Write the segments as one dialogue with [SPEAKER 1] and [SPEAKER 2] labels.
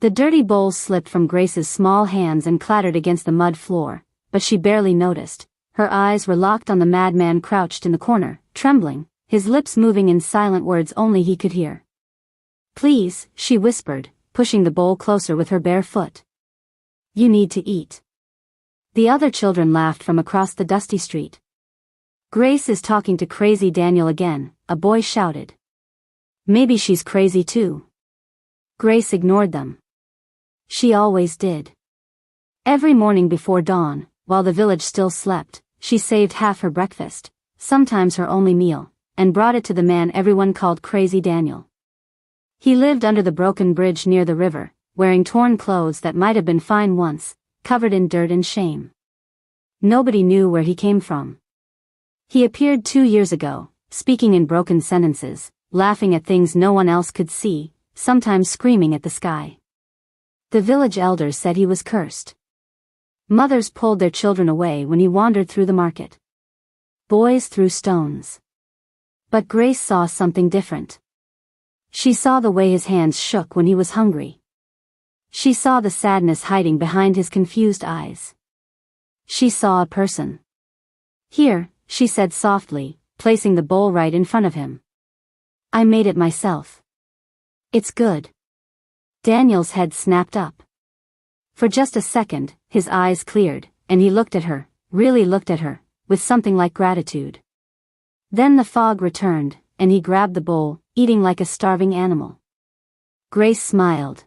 [SPEAKER 1] The dirty bowl slipped from Grace's small hands and clattered against the mud floor, but she barely noticed. Her eyes were locked on the madman crouched in the corner, trembling, his lips moving in silent words only he could hear. "Please," she whispered, pushing the bowl closer with her bare foot. "You need to eat." The other children laughed from across the dusty street. "Grace is talking to crazy Daniel again," a boy shouted. "Maybe she's crazy too." Grace ignored them. She always did. Every morning before dawn, while the village still slept, she saved half her breakfast, sometimes her only meal, and brought it to the man everyone called Crazy Daniel. He lived under the broken bridge near the river, wearing torn clothes that might have been fine once, covered in dirt and shame. Nobody knew where he came from. He appeared 2 years ago, speaking in broken sentences, laughing at things no one else could see, sometimes screaming at the sky. The village elders said he was cursed. Mothers pulled their children away when he wandered through the market. Boys threw stones. But Grace saw something different. She saw the way his hands shook when he was hungry. She saw the sadness hiding behind his confused eyes. She saw a person. "Here," she said softly, placing the bowl right in front of him. "I made it myself. It's good." Daniel's head snapped up. For just a second, his eyes cleared, and he looked at her, really looked at her, with something like gratitude. Then the fog returned, and he grabbed the bowl, eating like a starving animal. Grace smiled.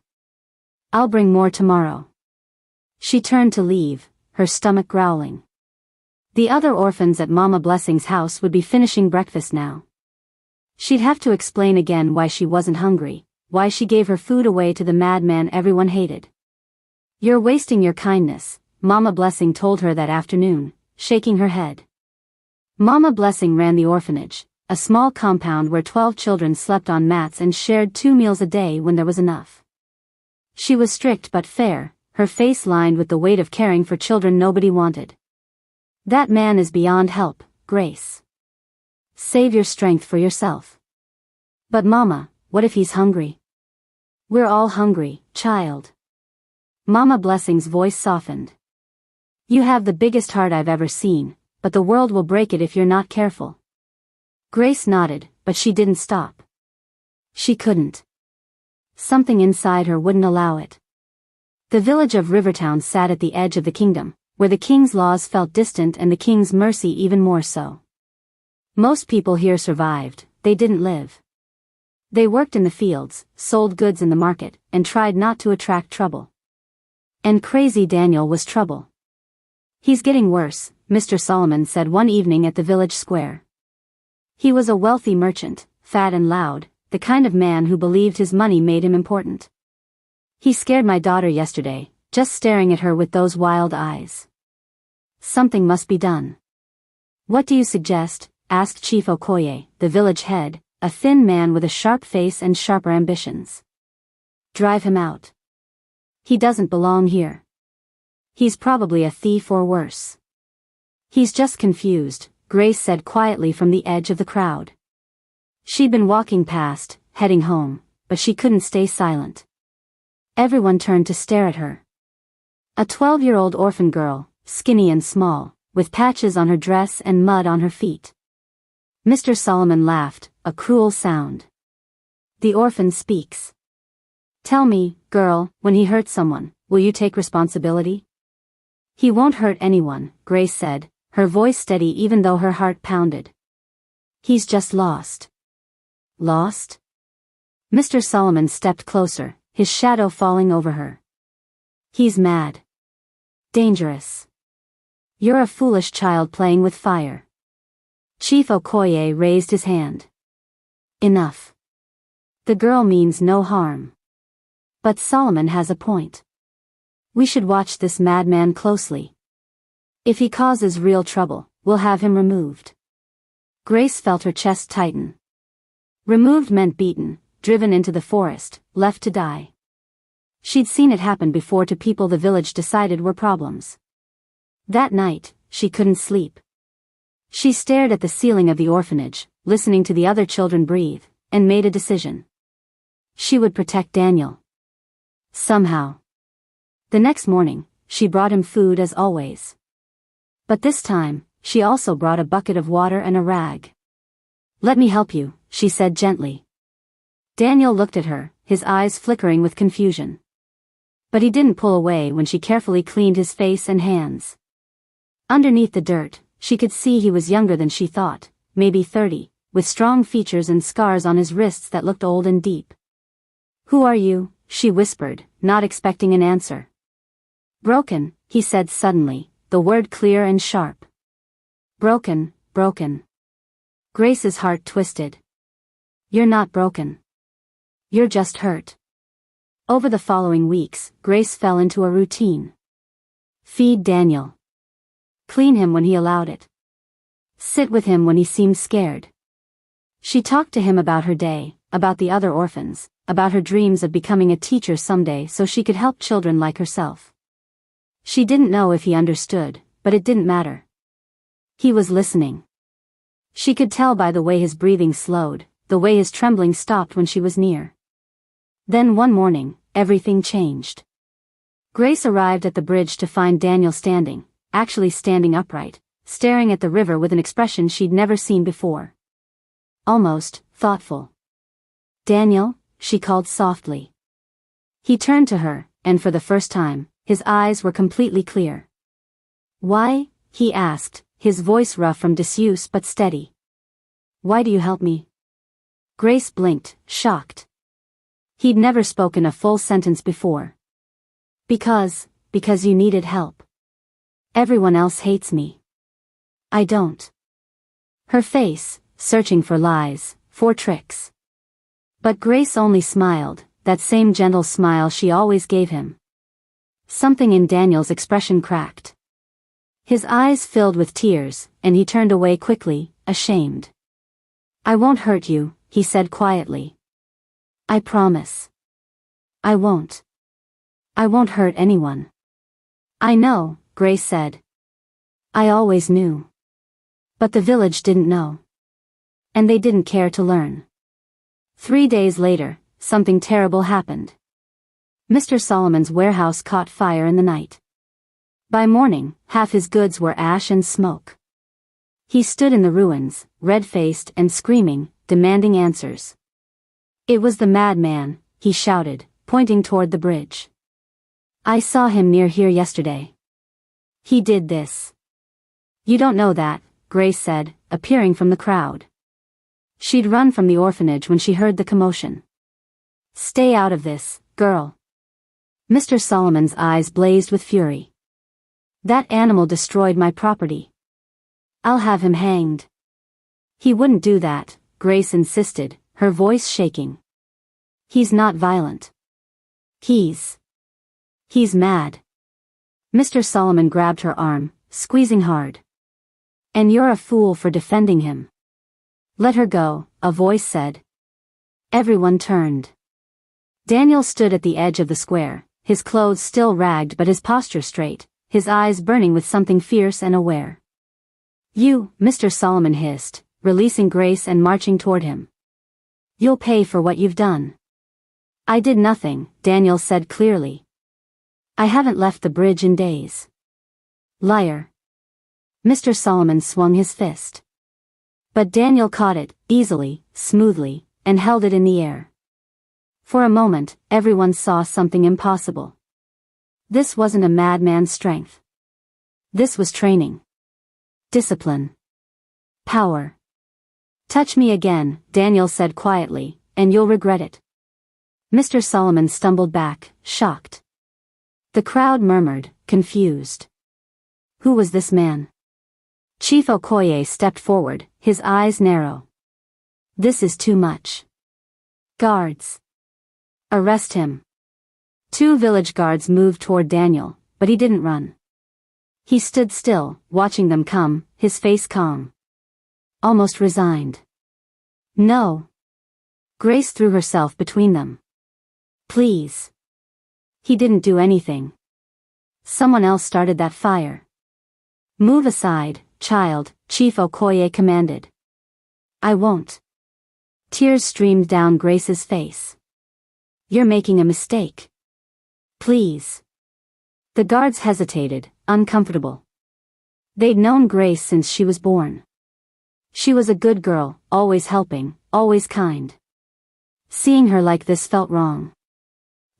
[SPEAKER 1] "I'll bring more tomorrow." She turned to leave, her stomach growling. The other orphans at Mama Blessing's house would be finishing breakfast now. She'd have to explain again why she wasn't hungry, why she gave her food away to the madman everyone hated. "You're wasting your kindness," Mama Blessing told her that afternoon, shaking her head. Mama Blessing ran the orphanage, a small compound where 12 children slept on mats and shared 2 meals a day when there was enough. She was strict but fair, her face lined with the weight of caring for children nobody wanted. "That man is beyond help, Grace. Save your strength for yourself." "But Mama, what if he's hungry?" "We're all hungry, child." Mama Blessing's voice softened. "You have the biggest heart I've ever seen, but the world will break it if you're not careful." Grace nodded, but she didn't stop. She couldn't. Something inside her wouldn't allow it. The village of Rivertown sat at the edge of the kingdom, where the king's laws felt distant and the king's mercy even more so. Most people here survived, they didn't live. They worked in the fields, sold goods in the market, and tried not to attract trouble. And Crazy Daniel was trouble. "He's getting worse," Mr. Solomon said one evening at the village square. He was a wealthy merchant, fat and loud, the kind of man who believed his money made him important. "He scared my daughter yesterday, just staring at her with those wild eyes. Something must be done." "What do you suggest?" asked Chief Okoye, the village head, a thin man with a sharp face and sharper ambitions. "Drive him out. He doesn't belong here. He's probably a thief or worse." "He's just confused," Grace said quietly from the edge of the crowd. She'd been walking past, heading home, but she couldn't stay silent. Everyone turned to stare at her. A 12-year-old orphan girl, skinny and small, with patches on her dress and mud on her feet. Mr. Solomon laughed, a cruel sound. "The orphan speaks. Tell me, girl, when he hurts someone, will you take responsibility?" "He won't hurt anyone," Grace said, her voice steady even though her heart pounded. "He's just lost." "Lost?" Mr. Solomon stepped closer, his shadow falling over her. "He's mad. Dangerous. You're a foolish child playing with fire." Chief Okoye raised his hand. "Enough. The girl means no harm. But Solomon has a point. We should watch this madman closely. If he causes real trouble, we'll have him removed." Grace felt her chest tighten. Removed meant beaten, driven into the forest, left to die. She'd seen it happen before to people the village decided were problems. That night, she couldn't sleep. She stared at the ceiling of the orphanage, listening to the other children breathe, and made a decision. She would protect Daniel. Somehow. The next morning, she brought him food as always. But this time, she also brought a bucket of water and a rag. "Let me help you," she said gently. Daniel looked at her, his eyes flickering with confusion. But he didn't pull away when she carefully cleaned his face and hands. Underneath the dirt, she could see he was younger than she thought, maybe 30, with strong features and scars on his wrists that looked old and deep. "Who are you?" she whispered, not expecting an answer. "Broken," he said suddenly, the word clear and sharp. "Broken, broken." Grace's heart twisted. "You're not broken. You're just hurt." Over the following weeks, Grace fell into a routine. Feed Daniel. Clean him when he allowed it. Sit with him when he seemed scared. She talked to him about her day, about the other orphans, about her dreams of becoming a teacher someday so she could help children like herself. She didn't know if he understood, but it didn't matter. He was listening. She could tell by the way his breathing slowed, the way his trembling stopped when she was near. Then one morning, everything changed. Grace arrived at the bridge to find Daniel standing, actually standing upright, staring at the river with an expression she'd never seen before. Almost thoughtful. "Daniel," she called softly. He turned to her, and for the first time, his eyes were completely clear. "Why?" he asked, his voice rough from disuse but steady. "Why do you help me?" Grace blinked, shocked. He'd never spoken a full sentence before. Because you needed help. Everyone else hates me. I don't." Her face, searching for lies, for tricks. But Grace only smiled, that same gentle smile she always gave him. Something in Daniel's expression cracked. His eyes filled with tears, and he turned away quickly, ashamed. "I won't hurt you," he said quietly. "I promise. I won't. I won't hurt anyone." "I know," Grace said. "I always knew. But the village didn't know. And they didn't care to learn." 3 days later, something terrible happened. Mr. Solomon's warehouse caught fire in the night. By morning, half his goods were ash and smoke. He stood in the ruins, red-faced and screaming, demanding answers. "It was the madman," he shouted, pointing toward the bridge. "I saw him near here yesterday. He did this." "You don't know that," Grace said, appearing from the crowd. She'd run from the orphanage when she heard the commotion. "Stay out of this, girl." Mr. Solomon's eyes blazed with fury. "That animal destroyed my property. I'll have him hanged." "He wouldn't do that," Grace insisted, her voice shaking. "He's not violent. He's mad." Mr. Solomon grabbed her arm, squeezing hard. "And you're a fool for defending him." "Let her go," a voice said. Everyone turned. Daniel stood at the edge of the square, his clothes still ragged but his posture straight, his eyes burning with something fierce and aware. "You," Mr. Solomon hissed, releasing Grace and marching toward him. "You'll pay for what you've done." "I did nothing," Daniel said clearly. "I haven't left the bridge in days." "Liar." Mr. Solomon swung his fist. But Daniel caught it, easily, smoothly, and held it in the air. For a moment, everyone saw something impossible. This wasn't a madman's strength. This was training. Discipline. Power. "Touch me again," Daniel said quietly, "and you'll regret it." Mr. Solomon stumbled back, shocked. The crowd murmured, confused. Who was this man? Chief Okoye stepped forward, his eyes narrow. "This is too much. Guards. Arrest him." 2 village guards moved toward Daniel, but he didn't run. He stood still, watching them come, his face calm. Almost resigned. "No." Grace threw herself between them. "Please." He didn't do anything. Someone else started that fire. "Move aside, child," Chief Okoye commanded. "I won't." Tears streamed down Grace's face. "You're making a mistake." Please. The guards hesitated, uncomfortable. They'd known Grace since she was born. She was a good girl, always helping, always kind. Seeing her like this felt wrong.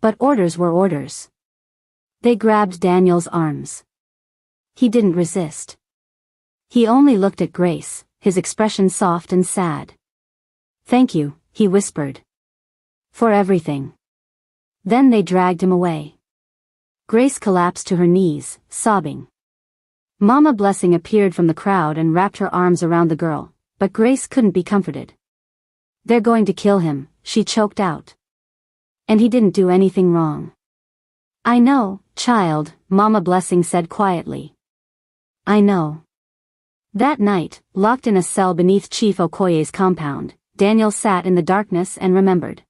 [SPEAKER 1] But orders were orders. They grabbed Daniel's arms. He didn't resist. He only looked at Grace, his expression soft and sad. "Thank you," he whispered. "For everything." Then they dragged him away. Grace collapsed to her knees, sobbing. Mama Blessing appeared from the crowd and wrapped her arms around the girl, but Grace couldn't be comforted. "They're going to kill him," she choked out. "And he didn't do anything wrong." "I know, child," Mama Blessing said quietly. "I know." That night, locked in a cell beneath Chief Okoye's compound, Daniel sat in the darkness and remembered.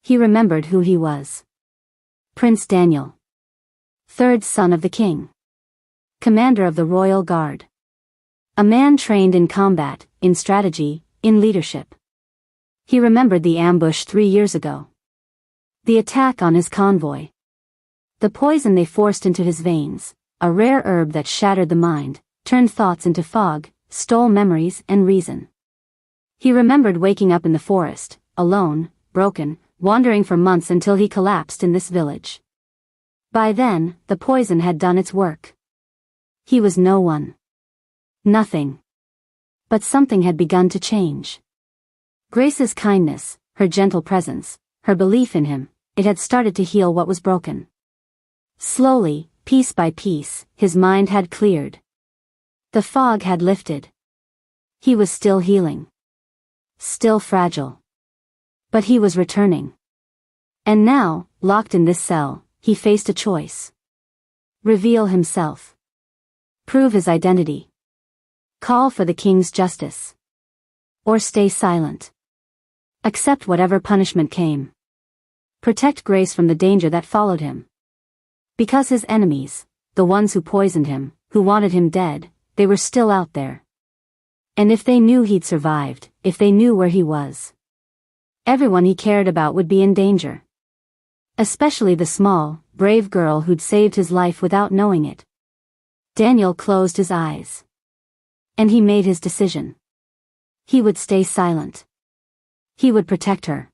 [SPEAKER 1] He remembered who he was. Prince Daniel. Third son of the king. Commander of the Royal Guard. A man trained in combat, in strategy, in leadership. He remembered the ambush 3 years ago. The attack on his convoy. The poison they forced into his veins, a rare herb that shattered the mind, turned thoughts into fog, stole memories and reason. He remembered waking up in the forest, alone, broken, wandering for months until he collapsed in this village. By then, the poison had done its work. He was no one. Nothing. But something had begun to change. Grace's kindness, her gentle presence, her belief in him, it had started to heal what was broken. Slowly, piece by piece, his mind had cleared. The fog had lifted. He was still healing. Still fragile. But he was returning. And now, locked in this cell, he faced a choice. Reveal himself. Prove his identity. Call for the king's justice. Or stay silent. Accept whatever punishment came. Protect Grace from the danger that followed him. Because his enemies, the ones who poisoned him, who wanted him dead, they were still out there. And if they knew he'd survived, if they knew where he was, everyone he cared about would be in danger. Especially the small, brave girl who'd saved his life without knowing it. Daniel closed his eyes. And he made his decision. He would stay silent. He would protect her.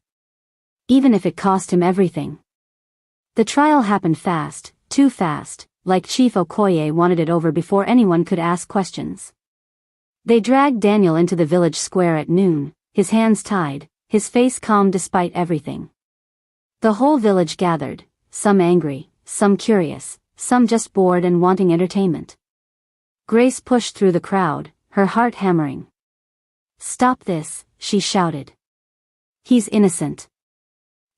[SPEAKER 1] Even if it cost him everything. The trial happened fast, too fast, like Chief Okoye wanted it over before anyone could ask questions. They dragged Daniel into the village square at noon, his hands tied, his face calm despite everything. The whole village gathered, some angry, some curious, some just bored and wanting entertainment. Grace pushed through the crowd, her heart hammering. "Stop this," she shouted. "He's innocent."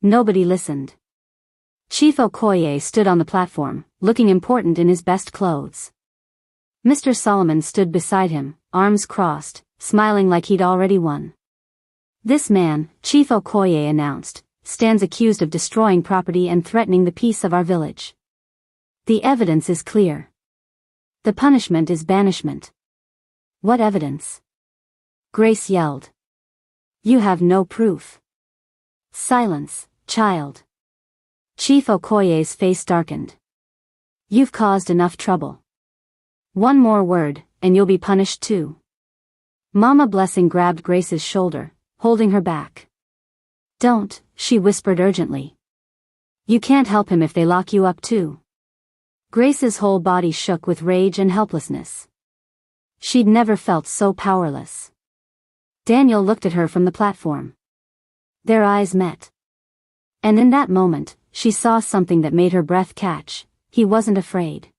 [SPEAKER 1] Nobody listened. Chief Okoye stood on the platform, looking important in his best clothes. Mr. Solomon stood beside him, arms crossed, smiling like he'd already won. "This man," Chief Okoye announced, "stands accused of destroying property and threatening the peace of our village. The evidence is clear. The punishment is banishment." "What evidence?" Grace yelled. "You have no proof." "Silence, child." Chief Okoye's face darkened. "You've caused enough trouble. One more word, and you'll be punished too." Mama Blessing grabbed Grace's shoulder, holding her back. "Don't," she whispered urgently. "You can't help him if they lock you up too." Grace's whole body shook with rage and helplessness. She'd never felt so powerless. Daniel looked at her from the platform. Their eyes met. And in that moment, she saw something that made her breath catch. He wasn't afraid.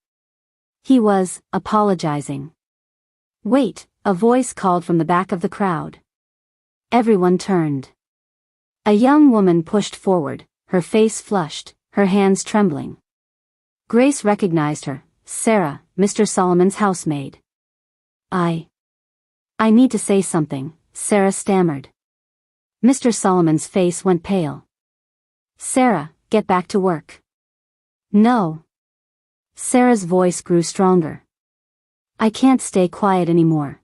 [SPEAKER 1] He was apologizing. "Wait," a voice called from the back of the crowd. Everyone turned. A young woman pushed forward, her face flushed, her hands trembling. Grace recognized her. "Sarah, Mr. Solomon's housemaid." I need to say something," Sarah stammered. Mr. Solomon's face went pale. "Sarah, get back to work." "No." Sarah's voice grew stronger. "I can't stay quiet anymore.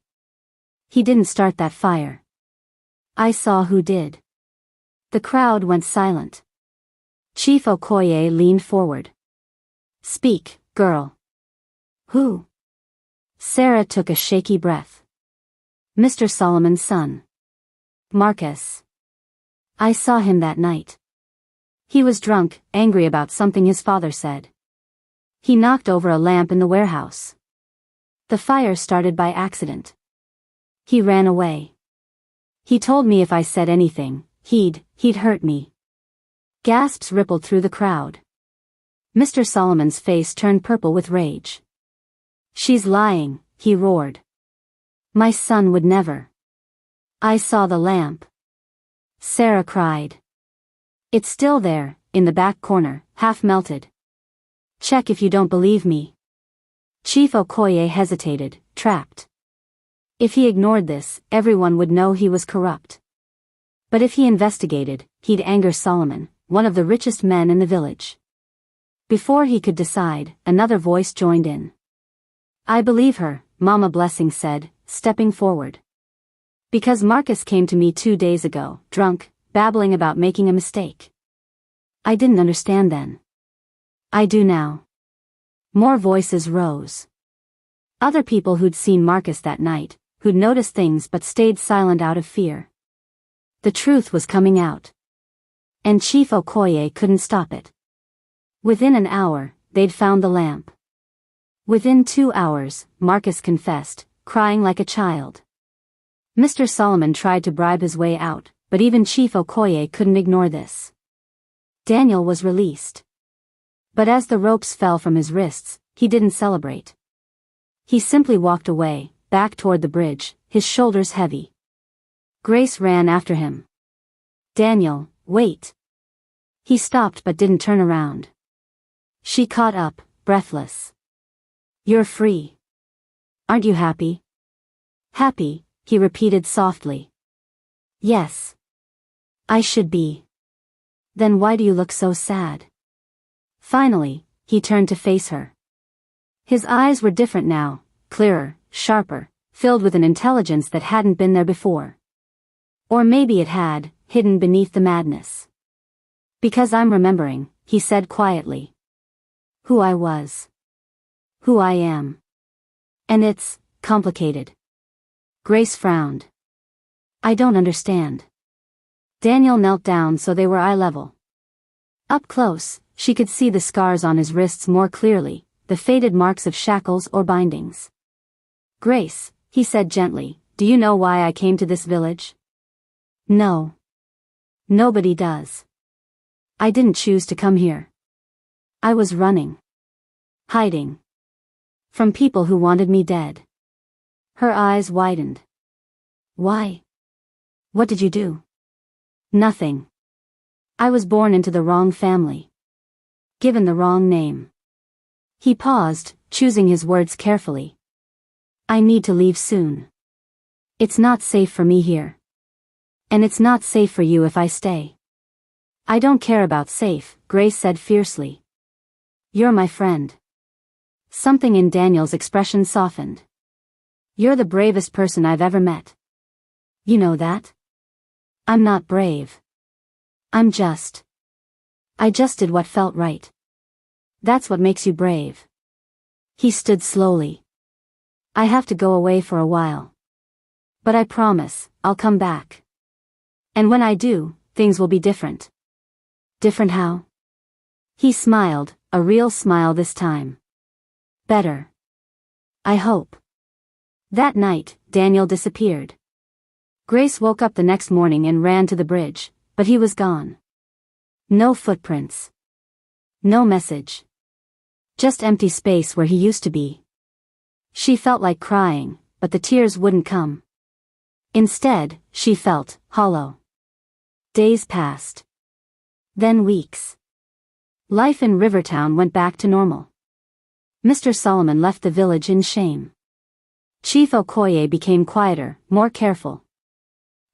[SPEAKER 1] He didn't start that fire. I saw who did." The crowd went silent. Chief Okoye leaned forward. Speak, girl. Who? Sarah took a shaky breath. Mr. Solomon's son. Marcus. I saw him that night. He was drunk, angry about something his father said. He knocked over a lamp in the warehouse. The fire started by accident. He ran away. He told me if I said anything, he'd hurt me. Gasps rippled through the crowd. Mr. Solomon's face turned purple with rage. She's lying, he roared. My son would never. I saw the lamp. Sarah cried. It's still there, in the back corner, half melted. Check if you don't believe me. Chief Okoye hesitated, trapped. If he ignored this, everyone would know he was corrupt. But if he investigated, he'd anger Solomon, one of the richest men in the village. Before he could decide, another voice joined in. I believe her, Mama Blessing said, stepping forward. Because Marcus came to me 2 days ago, drunk, babbling about making a mistake. I didn't understand then. I do now. More voices rose. Other people who'd seen Marcus that night, who'd noticed things but stayed silent out of fear. The truth was coming out. And Chief Okoye couldn't stop it. Within an hour, they'd found the lamp. Within 2 hours, Marcus confessed, crying like a child. Mr. Solomon tried to bribe his way out, but even Chief Okoye couldn't ignore this. Daniel was released. But as the ropes fell from his wrists, he didn't celebrate. He simply walked away, back toward the bridge, his shoulders heavy. Grace ran after him. Daniel, wait. He stopped but didn't turn around. She caught up, breathless. You're free. Aren't you happy? Happy, he repeated softly. Yes. I should be. Then why do you look so sad? Finally, he turned to face her. His eyes were different now, clearer, sharper, filled with an intelligence that hadn't been there before. Or maybe it had, hidden beneath the madness. Because I'm remembering, he said quietly. Who I was. Who I am. And it's complicated. Grace frowned. I don't understand. Daniel knelt down so they were eye level. Up close, she could see the scars on his wrists more clearly, the faded marks of shackles or bindings. Grace, he said gently, do you know why I came to this village? No. Nobody does. I didn't choose to come here. I was running. Hiding. From people who wanted me dead. Her eyes widened. Why? What did you do? Nothing. I was born into the wrong family. Given the wrong name. He paused, choosing his words carefully. I need to leave soon. It's not safe for me here. And it's not safe for you if I stay. I don't care about safe, Grace said fiercely. You're my friend. Something in Daniel's expression softened. You're the bravest person I've ever met. You know that? I'm not brave. I just did what felt right. That's what makes you brave. He stood slowly. I have to go away for a while. But I promise, I'll come back. And when I do, things will be different. Different how? He smiled, a real smile this time. Better. I hope. That night, Daniel disappeared. Grace woke up the next morning and ran to the bridge, but he was gone. No footprints. No message. Just empty space where he used to be. She felt like crying, but the tears wouldn't come. Instead, she felt hollow. Days passed. Then weeks. Life in Rivertown went back to normal. Mr. Solomon left the village in shame. Chief Okoye became quieter, more careful.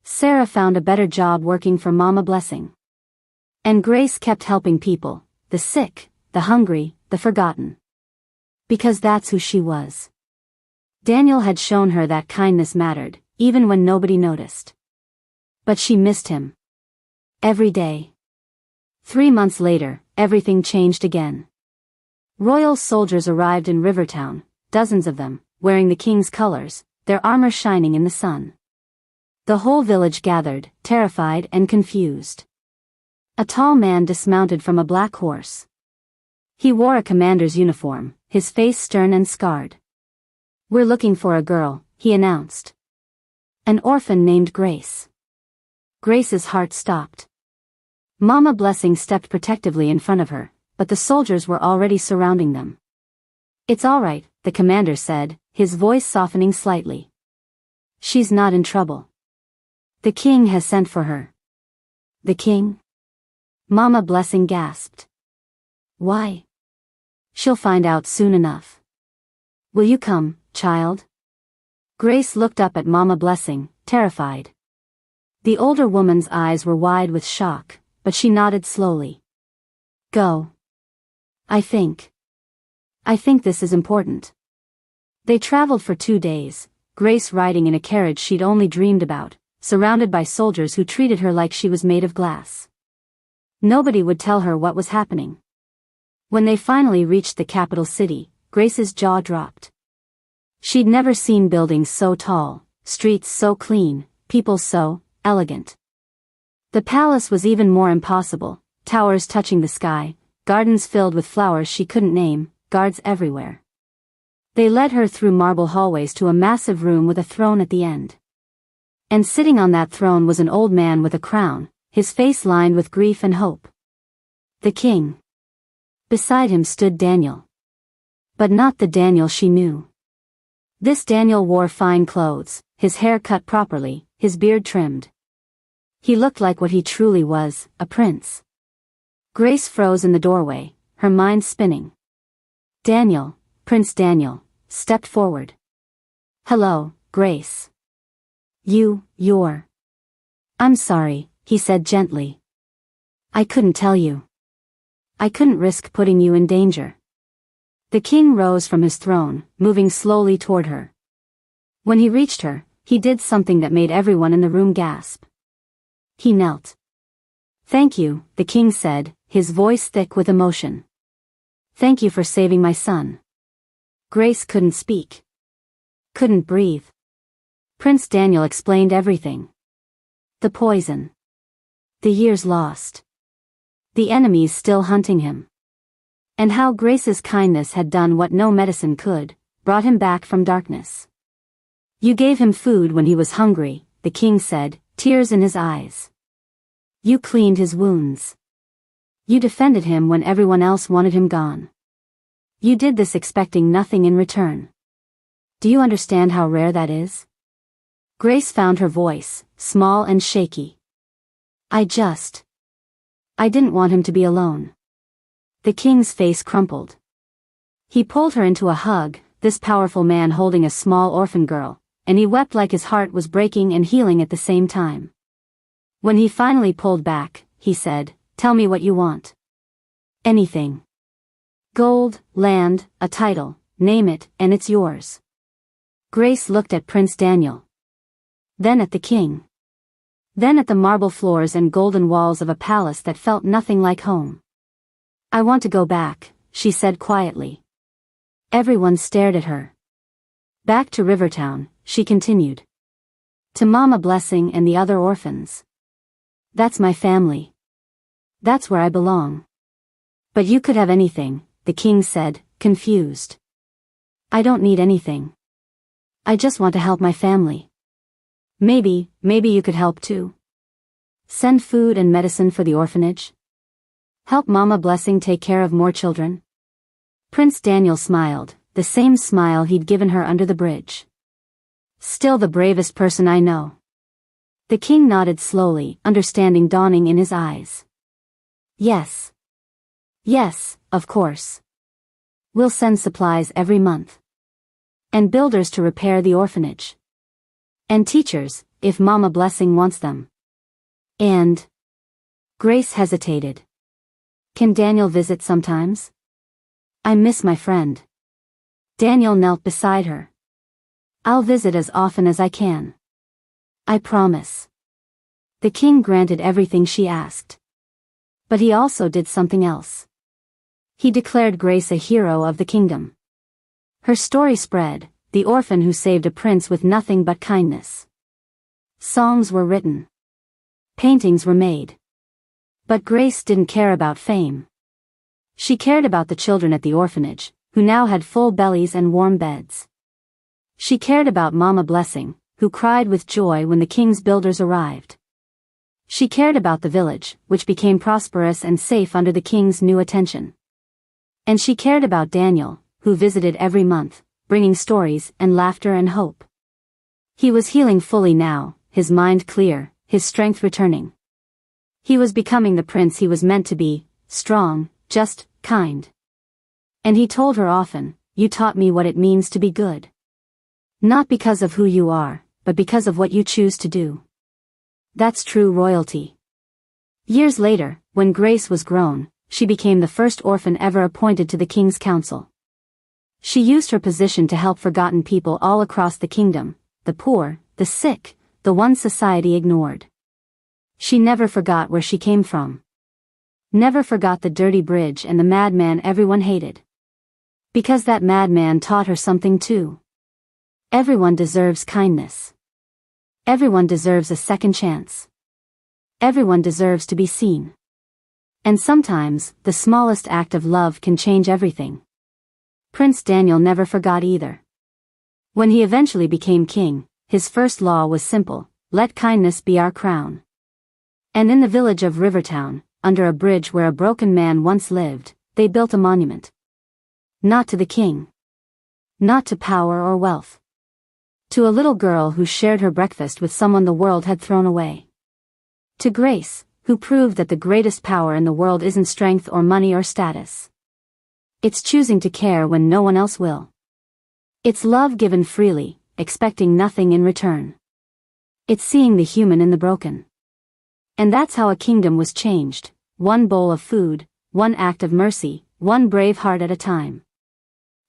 [SPEAKER 1] Sarah found a better job working for Mama Blessing. And Grace kept helping people, the sick, the hungry, the forgotten. Because that's who she was. Daniel had shown her that kindness mattered, even when nobody noticed. But she missed him. Every day. 3 months later, everything changed again. Royal soldiers arrived in Rivertown, dozens of them, wearing the king's colors, their armor shining in the sun. The whole village gathered, terrified and confused. A tall man dismounted from a black horse. He wore a commander's uniform, his face stern and scarred. "We're looking for a girl," he announced. "An orphan named Grace." Grace's heart stopped. Mama Blessing stepped protectively in front of her, but the soldiers were already surrounding them. "It's all right," the commander said, his voice softening slightly. "She's not in trouble. The king has sent for her." "The king?" Mama Blessing gasped. "Why?" "She'll find out soon enough. Will you come, child?" Grace looked up at Mama Blessing, terrified. The older woman's eyes were wide with shock, but she nodded slowly. "Go. I think this is important." They traveled for 2 days, Grace riding in a carriage she'd only dreamed about, surrounded by soldiers who treated her like she was made of glass. Nobody would tell her what was happening. When they finally reached the capital city, Grace's jaw dropped. She'd never seen buildings so tall, streets so clean, people so elegant. The palace was even more impossible, towers touching the sky, gardens filled with flowers she couldn't name, guards everywhere. They led her through marble hallways to a massive room with a throne at the end. And sitting on that throne was an old man with a crown, his face lined with grief and hope. The king. Beside him stood Daniel. But not the Daniel she knew. This Daniel wore fine clothes, his hair cut properly, his beard trimmed. He looked like what he truly was, a prince. Grace froze in the doorway, her mind spinning. Daniel, Prince Daniel, stepped forward. "Hello, Grace. You're..." "I'm sorry," he said gently. "I couldn't tell you. I couldn't risk putting you in danger." The king rose from his throne, moving slowly toward her. When he reached her, he did something that made everyone in the room gasp. He knelt. "Thank you," the king said, his voice thick with emotion. "Thank you for saving my son." Grace couldn't speak. Couldn't breathe. Prince Daniel explained everything. The poison. The years lost. The enemies still hunting him. And how Grace's kindness had done what no medicine could, brought him back from darkness. "You gave him food when he was hungry," the king said, tears in his eyes. "You cleaned his wounds. You defended him when everyone else wanted him gone. You did this expecting nothing in return. Do you understand how rare that is?" Grace found her voice, small and shaky. I didn't want him to be alone." The king's face crumpled. He pulled her into a hug, this powerful man holding a small orphan girl, and he wept like his heart was breaking and healing at the same time. When he finally pulled back, he said, "Tell me what you want." "Anything. Gold, land, a title, name it, and it's yours." Grace looked at Prince Daniel. Then at the king. Then at the marble floors and golden walls of a palace that felt nothing like home. "I want to go back," she said quietly. Everyone stared at her. "Back to Rivertown," she continued. "To Mama Blessing and the other orphans. That's my family. That's where I belong." "But you could have anything," the king said, confused. "I don't need anything. I just want to help my family. Maybe you could help too. Send food and medicine for the orphanage. Help Mama Blessing take care of more children." Prince Daniel smiled, the same smile he'd given her under the bridge. "Still the bravest person I know." The king nodded slowly, understanding dawning in his eyes. Yes, of course. We'll send supplies every month. And builders to repair the orphanage. And teachers, if Mama Blessing wants them. And..." Grace hesitated. "Can Daniel visit sometimes? I miss my friend." Daniel knelt beside her. "I'll visit as often as I can. I promise." The king granted everything she asked. But he also did something else. He declared Grace a hero of the kingdom. Her story spread, the orphan who saved a prince with nothing but kindness. Songs were written. Paintings were made. But Grace didn't care about fame. She cared about the children at the orphanage, who now had full bellies and warm beds. She cared about Mama Blessing, who cried with joy when the king's builders arrived. She cared about the village, which became prosperous and safe under the king's new attention. And she cared about Daniel, who visited every month, bringing stories and laughter and hope. He was healing fully now, his mind clear, his strength returning. He was becoming the prince he was meant to be, strong, just, kind. And he told her often, "You taught me what it means to be good. Not because of who you are, but because of what you choose to do." That's true royalty. Years later, when Grace was grown, she became the first orphan ever appointed to the king's council. She used her position to help forgotten people all across the kingdom, the poor, the sick, the ones society ignored. She never forgot where she came from. Never forgot the dirty bridge and the madman everyone hated. Because that madman taught her something too. Everyone deserves kindness. Everyone deserves a second chance. Everyone deserves to be seen. And sometimes, the smallest act of love can change everything. Prince Daniel never forgot either. When he eventually became king, his first law was simple: let kindness be our crown. And in the village of Rivertown, under a bridge where a broken man once lived, they built a monument. Not to the king. Not to power or wealth. To a little girl who shared her breakfast with someone the world had thrown away. To Grace, who proved that the greatest power in the world isn't strength or money or status. It's choosing to care when no one else will. It's love given freely, expecting nothing in return. It's seeing the human in the broken. And that's how a kingdom was changed, one bowl of food, one act of mercy, one brave heart at a time.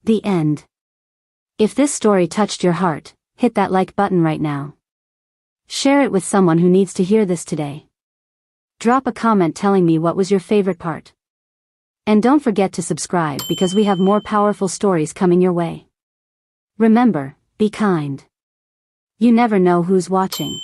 [SPEAKER 1] The end. If this story touched your heart, hit that like button right now. Share it with someone who needs to hear this today. Drop a comment telling me what was your favorite part. And don't forget to subscribe because we have more powerful stories coming your way. Remember, be kind. You never know who's watching.